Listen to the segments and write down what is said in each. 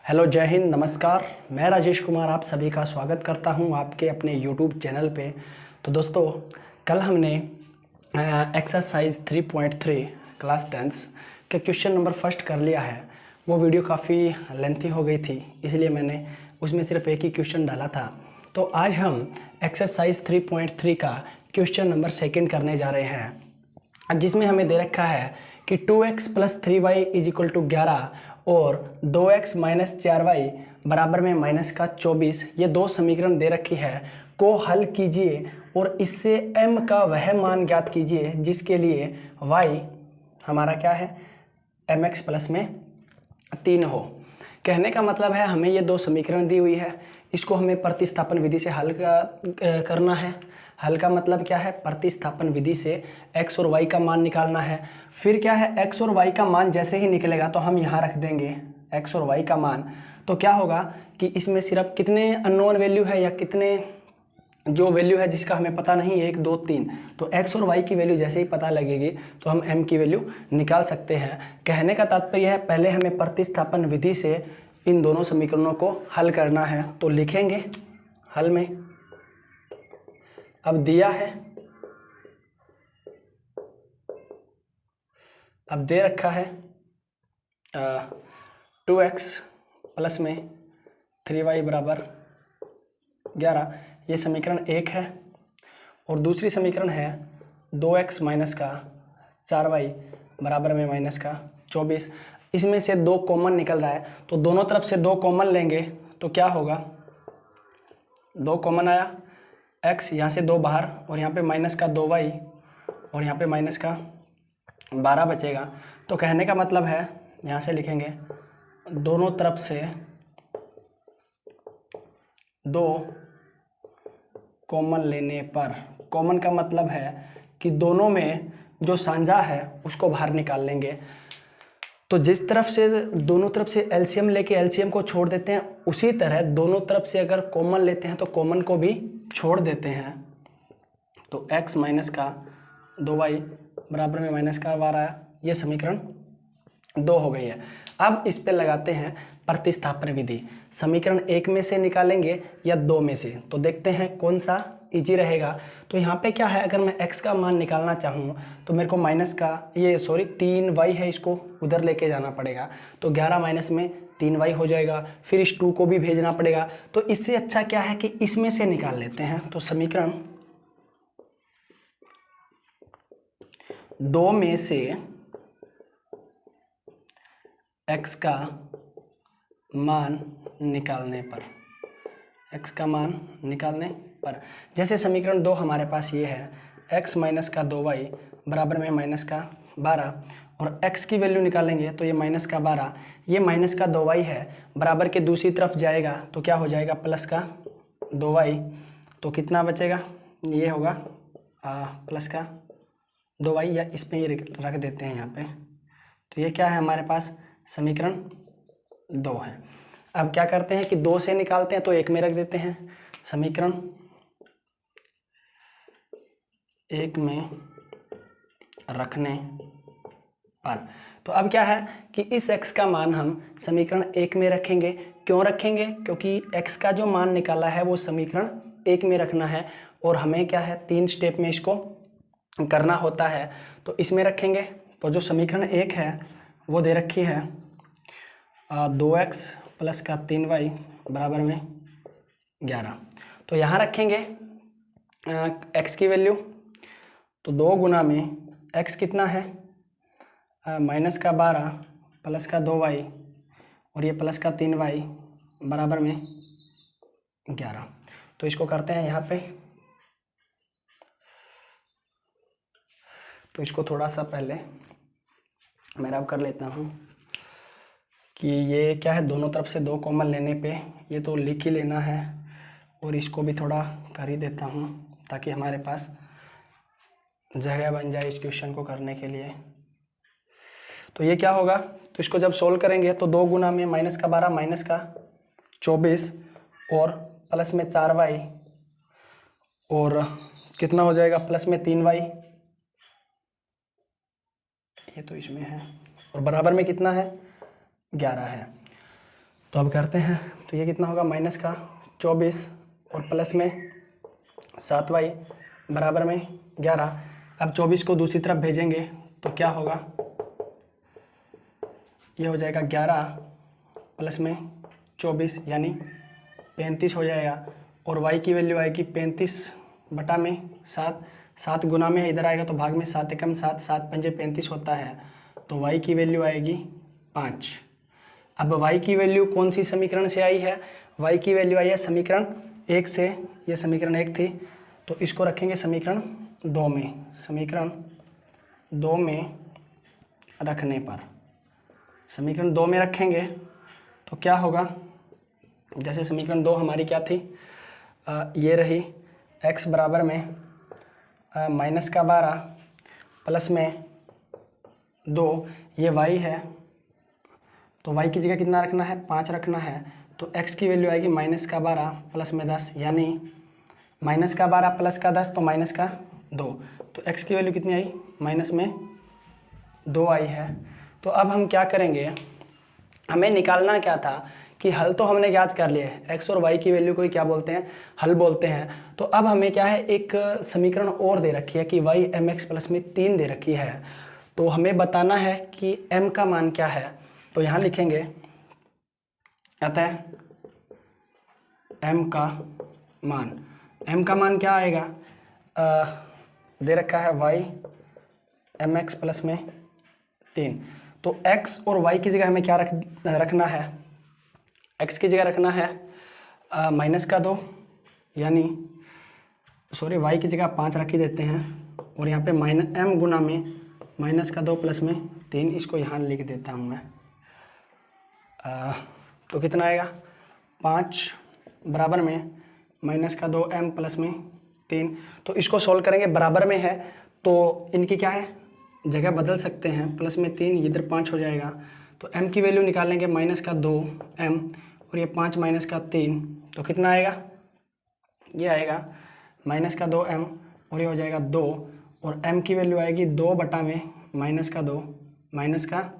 Hello, जय हिंद, नमस्कार। मैं राजेश कुमार आप सभी का स्वागत करता हूं आपके अपने यूट्यूब चैनल पे। तो दोस्तों, कल हमने एक्सरसाइज 3.3 क्लास 10 के क्वेश्चन नंबर फर्स्ट कर लिया है। वो वीडियो काफ़ी लेंथी हो गई थी, इसलिए मैंने उसमें सिर्फ एक ही क्वेश्चन डाला था। तो आज हम एक्सरसाइज 3.3 का क्वेश्चन नंबर सेकेंड करने जा रहे हैं, जिसमें हमें दे रखा है कि 2x plus 3y is equal to 11 और 2x माइनस 4y बराबर में माइनस का 24, ये दो समीकरण दे रखी है को हल कीजिए और इससे m का वह मान ज्ञात कीजिए जिसके लिए y हमारा क्या है mx प्लस में 3 हो। कहने का मतलब है हमें ये दो समीकरण दी हुई है, इसको हमें प्रतिस्थापन विधि से हल करना है। हल का मतलब क्या है, प्रतिस्थापन विधि से x और y का मान निकालना है। फिर क्या है, x और y का मान जैसे ही निकलेगा तो हम यहाँ रख देंगे x और y का मान। तो क्या होगा कि इसमें सिर्फ कितने अननोन वैल्यू है या कितने जो वैल्यू है जिसका हमें पता नहीं, 1 2 3, तो x और y की वैल्यू जैसे ही पता लगेगी तो हम m की वैल्यू निकाल सकते हैं। कहने का तात्पर्य है पहले हमें प्रतिस्थापन विधि से इन दोनों समीकरणों को हल करना है। तो लिखेंगे हल में, अब दिया है, अब दे रखा है 2x प्लस में 3y बराबर 11, ये समीकरण एक है। और दूसरी समीकरण है 2x माइनस का 4y बराबर में माइनस का 24। इसमें से दो कॉमन निकल रहा है तो दोनों तरफ से दो कॉमन लेंगे तो क्या होगा, दो कॉमन आया, x यहाँ से दो बाहर और यहाँ पे माइनस का 2y और यहाँ पे माइनस का 12 बचेगा। तो कहने का मतलब है यहाँ से लिखेंगे दोनों तरफ से दो कॉमन लेने पर, कॉमन का मतलब है कि दोनों में जो साझा है उसको बाहर निकाल लेंगे। तो जिस तरफ से दोनों तरफ से एलसीएम लेके एलसीएम को छोड़ देते हैं, उसी तरह दोनों तरफ से अगर कॉमन लेते हैं तो कॉमन को भी छोड़ देते हैं। तो x माइनस का 2y बराबर में माइनस का 12, ये समीकरण 2 हो गई है। अब इस पे लगाते हैं प्रतिस्थापन विधि। समीकरण एक में से निकालेंगे या दो में से, तो देखते हैं कौन सा इजी रहेगा। तो यहाँ पे क्या है, अगर मैं x का मान निकालना चाहूँ तो मेरे को माइनस का 3y है, इसको उधर लेके जाना पड़ेगा। तो 11 माइनस में 3y हो जाएगा, फिर इस 2 को भी भेजना पड़ेगा। तो इससे अच्छा क्या है कि इसमें से निकाल लेते हैं। तो समीकरण 2 में से x का मान निकालने पर, x का मान निकालने पर, जैसे समीकरण 2 हमारे पास ये है x माइनस का 2y बराबर में माइनस का 12, और x की वैल्यू निकालेंगे तो ये माइनस का 12, ये माइनस का 2y है, बराबर के दूसरी तरफ जाएगा तो क्या हो जाएगा प्लस का 2y। तो कितना बचेगा, ये होगा प्लस का 2y, या इसमें ये रख देते हैं यहाँ पे। तो ये क्या है हमारे पास, समीकरण 2 है। अब क्या करते हैं कि 2 से निकालते हैं तो एक में रख देते हैं। समीकरण 1 में रखने पर, तो अब क्या है कि इस x का मान हम समीकरण 1 में रखेंगे। क्यों रखेंगे, क्योंकि x का जो मान निकाला है वो समीकरण 1 में रखना है, और हमें क्या है 3 स्टेप में इसको करना होता है। तो इसमें रखेंगे तो जो समीकरण 1 है वो दे रखी है 2x प्लस का 3y बराबर में 11। तो यहाँ रखेंगे x की वैल्यू, तो 2 गुना में x कितना है माइनस का 12 प्लस का 2y और ये प्लस का 3y बराबर में 11। तो इसको करते हैं यहाँ पे, तो इसको थोड़ा सा पहले मैं रब कर लेता हूँ कि ये क्या है, दोनों तरफ से दो कॉमन लेने पे ये तो लिख ही लेना है, और इसको भी थोड़ा कर ही देता हूँ ताकि हमारे पास जगह बन जाए इस क्वेश्चन को करने के लिए। तो ये क्या होगा, तो इसको जब सोल्व करेंगे तो 2 गुना में माइनस का 12 माइनस का 24 और प्लस में 4y और कितना हो जाएगा प्लस में 3y, ये तो इसमें है, और बराबर में कितना है 11 है। तो अब करते हैं, तो ये कितना होगा, माइनस का 24 और प्लस में 7y बराबर में 11। अब 24 को दूसरी तरफ भेजेंगे तो क्या होगा, ये हो जाएगा 11 प्लस में 24 यानी 35 हो जाएगा। और y की वैल्यू आएगी 35 बटा में 7, 7 गुना में इधर आएगा तो भाग में 7 एकम 7, 7 पंजे 35 होता है, तो y की वैल्यू आएगी 5। अब y की वैल्यू कौन सी समीकरण से आई है, y की वैल्यू आई है समीकरण 1 से, ये समीकरण 1 थी, तो इसको रखेंगे समीकरण 2 में। समीकरण 2 में रखने पर, समीकरण 2 में रखेंगे तो क्या होगा, जैसे समीकरण 2 हमारी क्या थी, ये रही x बराबर में माइनस का 12 प्लस में 2, ये y है, तो y की जगह कितना रखना है, 5 रखना है, तो x की वैल्यू आएगी माइनस का 12 प्लस में 10, यानी माइनस का 12 प्लस का 10 तो माइनस का 2, तो x की वैल्यू कितनी आई, माइनस में 2 आई है। तो अब हम क्या करेंगे, हमें निकालना क्या था कि हल तो हमने ज्ञात कर लिए, x और y की वैल्यू को ही क्या बोलते हैं, हल बोलते हैं। तो अब हमें क्या है, एक समीकरण और दे रखी है कि y mx प्लस में 3 दे रखी है, तो हमें बताना है कि m का मान क्या है। तो यहाँ लिखेंगे, अतः m का मान क्या आएगा, दे रखा है y mx प्लस में 3, तो x और y की जगह हमें क्या रखना है, x की जगह रखना है माइनस का 2, यानी सॉरी y की जगह 5 रख ही देते हैं, और यहाँ पे m गुना में माइनस का 2 प्लस में 3, इसको यहाँ लिख देता हूँ मैं। तो कितना आएगा, 5 बराबर में माइनस का 2m प्लस में 3, तो इसको सोल्व करेंगे, बराबर में है तो इनकी क्या है, जगह बदल सकते हैं, प्लस में 3 इधर 5 हो जाएगा, तो m की वैल्यू निकालेंगे माइनस का 2m और ये 5 माइनस का 3, तो कितना आएगा, ये आएगा माइनस का 2m और ये हो जाएगा 2, और m की वैल्यू आएगी 2 बटा में माइनस का 2, माइनस का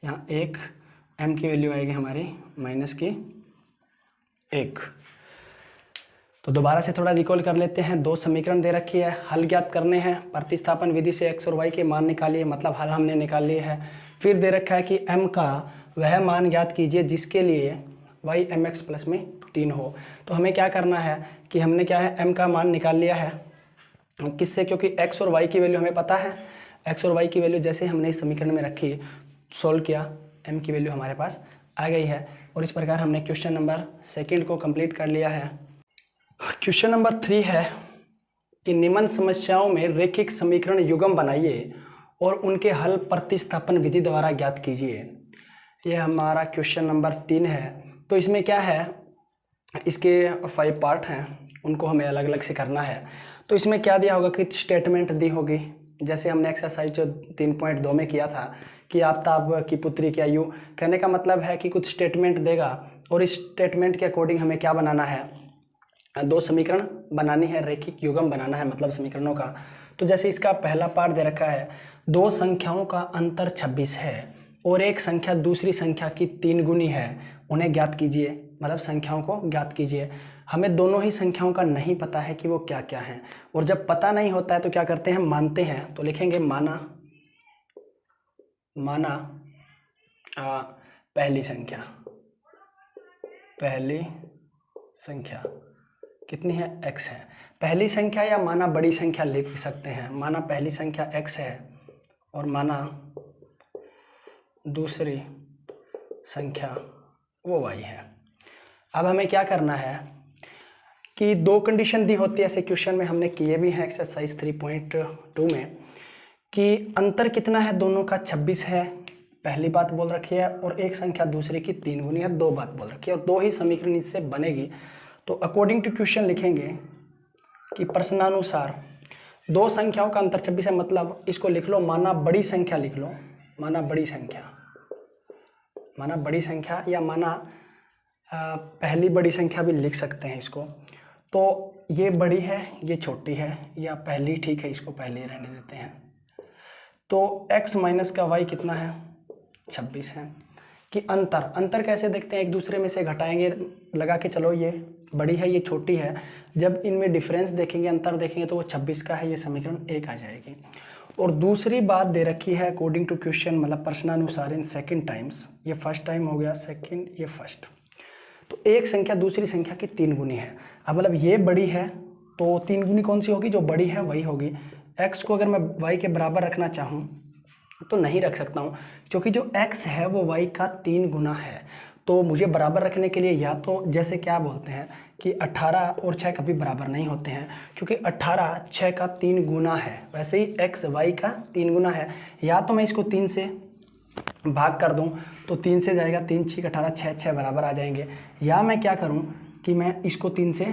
यहाँ 1, m की वैल्यू आएगी हमारी माइनस की 1। तो दोबारा से थोड़ा रिकॉल कर लेते हैं, 2 समीकरण दे रखी है, हल ज्ञात करने हैं, प्रतिस्थापन विधि से x और y के मान निकालिए, मतलब हल हमने निकाल लिए है। फिर दे रखा है कि m का वह मान ज्ञात कीजिए जिसके लिए y mx प्लस में 3 हो। तो हमें क्या करना है कि हमने क्या है, m का मान निकाल लिया है, किससे, क्योंकि x और y की वैल्यू हमें पता है, x और y की वैल्यू जैसे हमने इस समीकरण में रखी, सोल्व किया, m की वैल्यू हमारे पास आ गई है। और इस प्रकार हमने क्वेश्चन नंबर 2 को कंप्लीट कर लिया है। क्वेश्चन नंबर 3 है कि निम्न समस्याओं में रेखिक समीकरण युग्म बनाइए और उनके हल प्रतिस्थापन विधि द्वारा ज्ञात कीजिए। यह हमारा क्वेश्चन नंबर 3 है। तो इसमें क्या है, इसके 5 पार्ट हैं, उनको हमें अलग अलग से करना है। तो इसमें क्या दिया होगा कि स्टेटमेंट दी होगी, जैसे हमने एक्सरसाइज जो 3.2 में किया था कि आफ्ताब की पुत्री की आयु, कहने का मतलब है कि कुछ स्टेटमेंट देगा और इस स्टेटमेंट के अकॉर्डिंग हमें क्या बनाना है, 2 समीकरण बनानी है, रेखिक युग्म बनाना है, मतलब समीकरणों का। तो जैसे इसका पहला पार्ट दे रखा है, 2 संख्याओं का अंतर 26 है और एक संख्या दूसरी संख्या की 3 गुनी है, उन्हें ज्ञात कीजिए, मतलब संख्याओं को ज्ञात कीजिए। हमें दोनों ही संख्याओं का नहीं पता है कि वो क्या क्या हैं, और जब पता नहीं होता है तो क्या करते हैं, मानते हैं। तो लिखेंगे माना पहली संख्या कितनी है, x है। पहली संख्या या माना बड़ी संख्या लिख सकते हैं, माना पहली संख्या x है और माना दूसरी संख्या वो y है। अब हमें क्या करना है कि 2 कंडीशन दी होती है, ऐसे क्वेश्चन में हमने किए भी हैं एक्सरसाइज 3.2 में, कि अंतर कितना है दोनों का, 26 है, पहली बात बोल रखी है, और एक संख्या दूसरे की 3 गुनी है, 2 बात बोल रखी है, और 2 ही समीकरण इससे बनेगी। तो अकॉर्डिंग टू क्वेश्चन लिखेंगे कि प्रश्नानुसार 2 संख्याओं का अंतर 26 है, मतलब इसको लिख लो माना बड़ी संख्या, लिख लो माना बड़ी संख्या या माना पहली बड़ी संख्या भी लिख सकते हैं इसको। तो ये बड़ी है, ये छोटी है, या पहली, ठीक है, इसको पहले ही रहने देते हैं। तो x माइनस का y कितना है, 26 है। कि अंतर, अंतर कैसे देखते हैं, एक दूसरे में से घटाएंगे, लगा के चलो ये बड़ी है ये छोटी है, जब इनमें डिफरेंस देखेंगे, अंतर देखेंगे तो वो 26 का है, ये समीकरण 1 आ जाएगी। और दूसरी बात दे रखी है अकॉर्डिंग टू क्वेश्चन, मतलब प्रश्नानुसार इन सेकंड टाइम्स, ये फर्स्ट टाइम हो गया, सेकंड ये फर्स्ट, तो एक संख्या दूसरी संख्या की 3 गुनी है। अब मतलब ये बड़ी है तो 3 गुनी कौन सी होगी, जो बड़ी है वही होगी। x को अगर मैं y के बराबर रखना चाहूँ तो नहीं रख सकता हूँ, क्योंकि जो x है वो y का 3 गुना है। तो मुझे बराबर रखने के लिए या तो जैसे क्या बोलते हैं कि 18 और 6 कभी बराबर नहीं होते हैं, क्योंकि 18 6 का 3 गुना है, वैसे ही x y का 3 गुना है। या तो मैं इसको 3 से भाग कर दूं तो 3 से जाएगा, 3 6 18, 6 6 बराबर आ जाएंगे। या मैं क्या करूं कि मैं इसको 3 से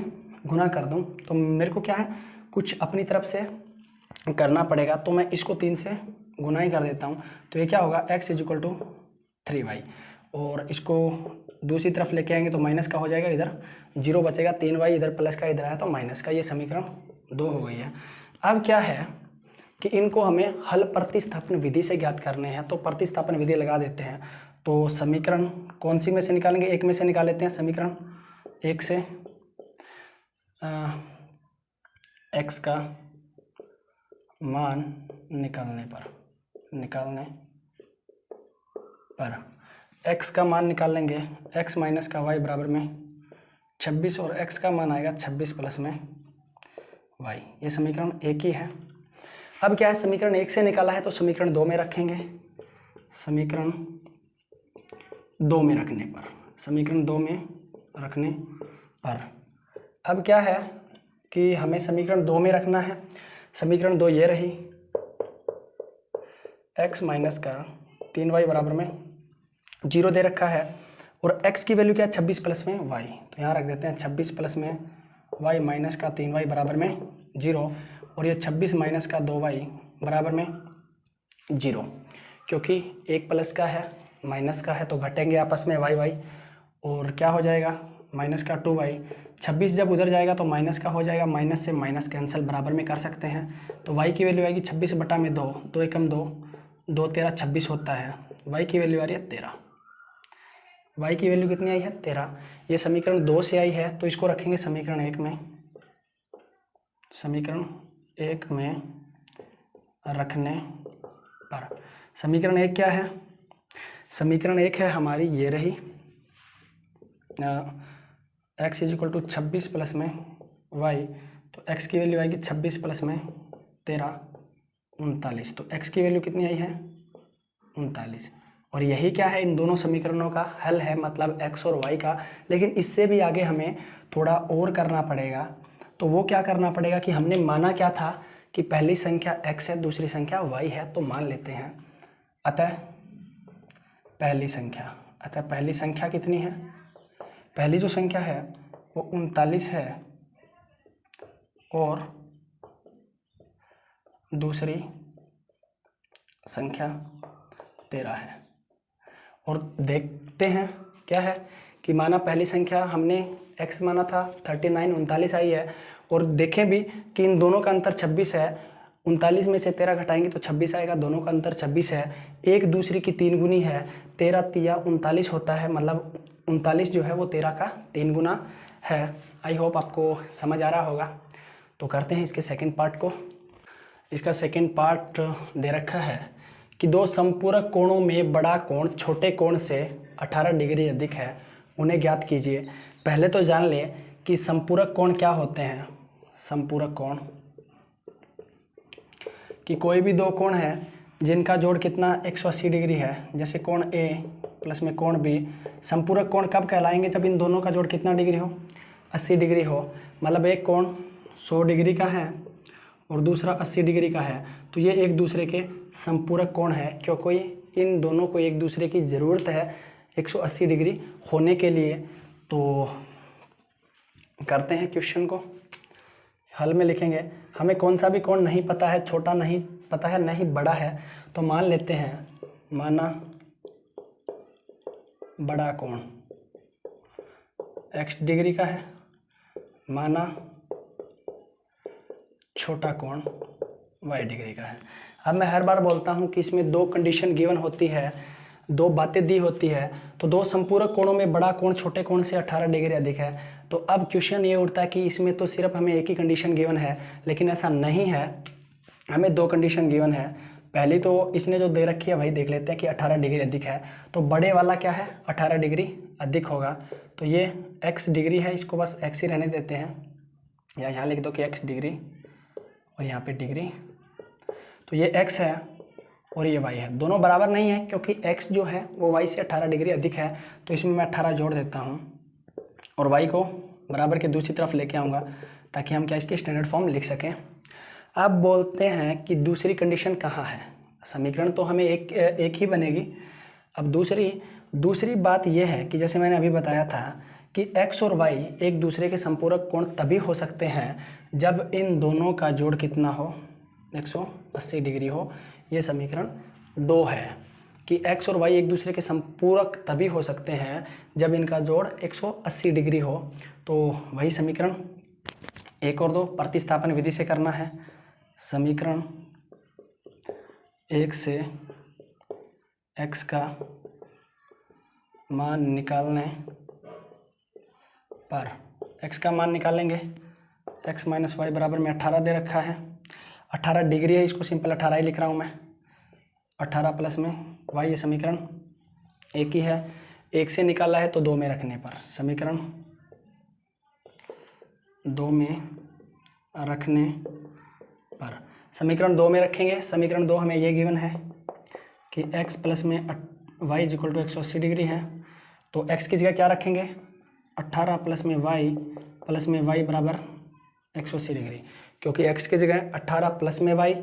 गुना कर दूं, तो मेरे को क्या है कुछ अपनी तरफ से करना पड़ेगा, तो मैं इसको 3 से गुना ही कर देता हूं। तो ये क्या होगा, x = 3y, और इसको दूसरी तरफ लेके आएंगे तो माइनस का हो जाएगा, इधर 0 बचेगा, 3y इधर प्लस का इधर आया तो माइनस का, ये समीकरण 2 हो गई है। अब क्या है कि इनको हमें हल प्रतिस्थापन विधि से ज्ञात करने हैं, तो प्रतिस्थापन विधि लगा देते हैं। तो समीकरण कौन सी में से निकालेंगे, एक में से निकाल लेते हैं। समीकरण एक से x का मान निकालने पर x का मान निकाल लेंगे, x माइनस का y बराबर में 26, और x का मान आएगा 26 प्लस में y, ये समीकरण एक ही है। अब क्या है, समीकरण 1 से निकाला है तो समीकरण 2 में रखेंगे, समीकरण 2 में रखने पर, समीकरण 2 में रखने पर अब क्या है कि हमें समीकरण 2 में रखना है। समीकरण 2 ये रही, x माइनस का 3y बराबर में 0 दे रखा है, और x की वैल्यू क्या है 26 प्लस में y, तो यहाँ रख देते हैं 26 प्लस में y माइनस का 3y बराबर में 0, और ये 26 माइनस का 2y बराबर में 0, क्योंकि एक प्लस का है माइनस का है तो घटेंगे आपस में y, और क्या हो जाएगा माइनस का 2y, 26 जब उधर जाएगा तो माइनस का हो जाएगा, माइनस से माइनस कैंसिल बराबर में कर सकते हैं, तो y की वैल्यू आएगी 26 बटा में 2, 2 एकम 2, 2 13 26 होता है, y की वैल्यू आ रही है 13, y की वैल्यू कितनी आई है 13। ये समीकरण 2 से आई है तो इसको रखेंगे समीकरण 1 में, समीकरण 1 में रखने पर समीकरण 1 क्या है, समीकरण 1 है हमारी ये रही, x = 26 प्लस में y, तो x की वैल्यू आएगी 26 प्लस में 13 39, तो x की वैल्यू कितनी आई है 39, और यही क्या है इन दोनों समीकरणों का हल है, मतलब x और y का। लेकिन इससे भी आगे हमें थोड़ा और करना पड़ेगा, तो वो क्या करना पड़ेगा कि हमने माना क्या था कि पहली संख्या x है दूसरी संख्या y है, तो मान लेते हैं अतः पहली संख्या कितनी है, पहली जो संख्या है वो 39 है और दूसरी संख्या 13 है। और देखते हैं क्या है कि माना पहली संख्या हमने x माना था 39 39 आई है, और देखें भी कि इन दोनों का अंतर 26 है, 39 में से 13 घटाएंगे तो 26 आएगा, दोनों का अंतर 26 है, एक दूसरी की 3 गुनी है, 13 तिया 39 होता है, मतलब 39 जो है वो 13 का 3 गुना है। आई होप आपको समझ आ रहा होगा। तो करते हैं इसके सेकंड पार्ट को। इसका सेकंड पार्ट दे रखा है कि दो संपूरक कोणों में बड़ा कोण छोटे कोण से 18 डिग्री अधिक है, उन्हें ज्ञात कीजिए। पहले तो जान ले कि संपूरक कोण क्या होते हैं। संपूरक कोण कि कोई भी दो कोण है जिनका जोड़ कितना 180 डिग्री है, जैसे कोण A प्लस में कोण B। संपूरक कोण कब कहलाएंगे, जब इन दोनों का जोड़ कितना डिग्री हो 80 डिग्री हो, मतलब एक कोण 100 डिग्री का है और दूसरा 80 डिग्री का है, तो ये एक दूसरे के संपूरक कोण है, क्योंकि इन दोनों को एक दूसरे की ज़रूरत है 180 डिग्री होने के लिए। तो करते हैं क्वेश्चन को, हल में लिखेंगे। हमें कौन सा भी कोण नहीं पता है, छोटा नहीं पता है नहीं बड़ा है, तो मान लेते हैं, माना बड़ा कोण x डिग्री का है, माना छोटा कोण y डिग्री का है। अब मैं हर बार बोलता हूँ कि इसमें दो कंडीशन गिवन होती है, दो बातें दी होती है तो दो संपूरक कोणों में बड़ा कोण छोटे कोण से 18 डिग्री अधिक है। तो अब क्वेश्चन ये उठता है कि इसमें तो सिर्फ हमें एक ही कंडीशन गिवन है, लेकिन ऐसा नहीं है, हमें दो कंडीशन गिवन है। पहली तो इसने जो दे रखी है भाई देख लेते हैं कि 18 डिग्री अधिक है, तो बड़े वाला क्या है 18 डिग्री अधिक होगा। तो ये x डिग्री है, इसको बस x ही रहने देते हैं, या यहाँ लिख दो कि x डिग्री और यहाँ पे डिग्री। तो ये x है और ये y है, दोनों बराबर नहीं है क्योंकि x जो है वो y से 18 डिग्री अधिक है। तो इसमें मैं 18 जोड़ देता हूँ और y को बराबर के दूसरी तरफ लेके आऊँगा ताकि हम क्या इसकी स्टैंडर्ड फॉर्म लिख सकें। अब बोलते हैं कि दूसरी कंडीशन कहाँ है। समीकरण तो हमें एक ही बनेगी। अब दूसरी बात यह है कि जैसे मैंने अभी बताया था कि x और y एक दूसरे के संपूरक कोण तभी हो सकते हैं जब इन दोनों का जोड़ कितना हो 180 डिग्री हो। ये समीकरण 2 है कि x और y एक दूसरे के संपूरक तभी हो सकते हैं जब इनका जोड़ 180 डिग्री हो। तो वही समीकरण 1 और 2 प्रतिस्थापन विधि से करना है। समीकरण 1 से x का मान निकालने पर x का मान निकालेंगे, x माइनस वाई बराबर में 18 दे रखा है, 18 डिग्री है, इसको सिंपल 18 ही लिख रहा हूँ मैं, 18 प्लस में y, ये समीकरण एक ही है, 1 से निकाला है तो 2 में रखने पर, समीकरण 2 में रखने पर, समीकरण 2 में रखेंगे। समीकरण 2 हमें ये गिवन है कि x प्लस में y इक्वल टू 180 डिग्री है। तो x की जगह क्या रखेंगे 18 प्लस में y बराबर 180 डिग्री, क्योंकि x की जगह 18 प्लस में y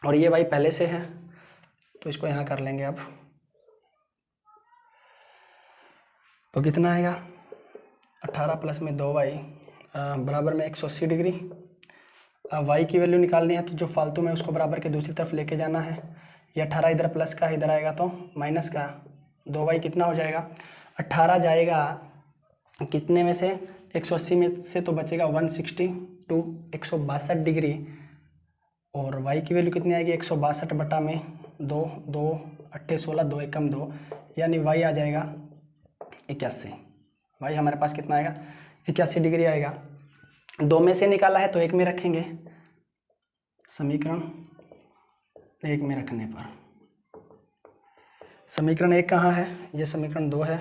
और ये y पहले से है तो इसको यहाँ कर लेंगे। अब तो कितना आएगा 18 प्लस में 2y बराबर में 180 डिग्री। अब y की वैल्यू निकालनी है तो जो फालतू में उसको बराबर के दूसरी तरफ लेके जाना है। ये 18 इधर प्लस का इधर आएगा तो माइनस का, 2y कितना हो जाएगा 18 जाएगा कितने में से 180 में से तो बचेगा 160 टू 162 डिग्री, और y की वैल्यू कितनी आएगी 162 बटा में 2, 2 8 16, 2 एकम 2, यानी y आ जाएगा 81। y हमारे पास कितना आएगा 81 डिग्री आएगा। 2 में से निकाला है तो 1 में रखेंगे, समीकरण 1 में रखने पर, समीकरण 1 कहाँ है, ये समीकरण 2 है,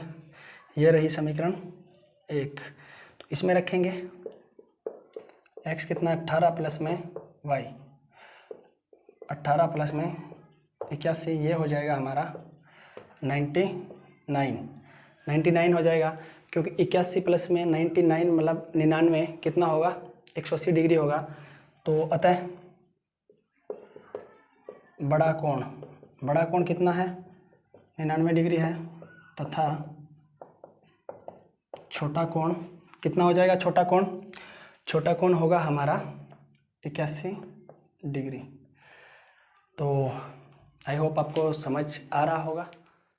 ये रही समीकरण 1। तो इसमें रखेंगे x कितना 18 प्लस में y, 18 प्लस में 81, ये हो जाएगा हमारा 99 हो जाएगा, क्योंकि 81 प्लस में 99 मतलब 99 कितना होगा 180 डिग्री होगा। तो अतः बड़ा कोण कितना है 99 डिग्री है, तथा छोटा कोण कितना हो जाएगा, छोटा कोण होगा हमारा 81 डिग्री। तो आई होप आपको समझ आ रहा होगा।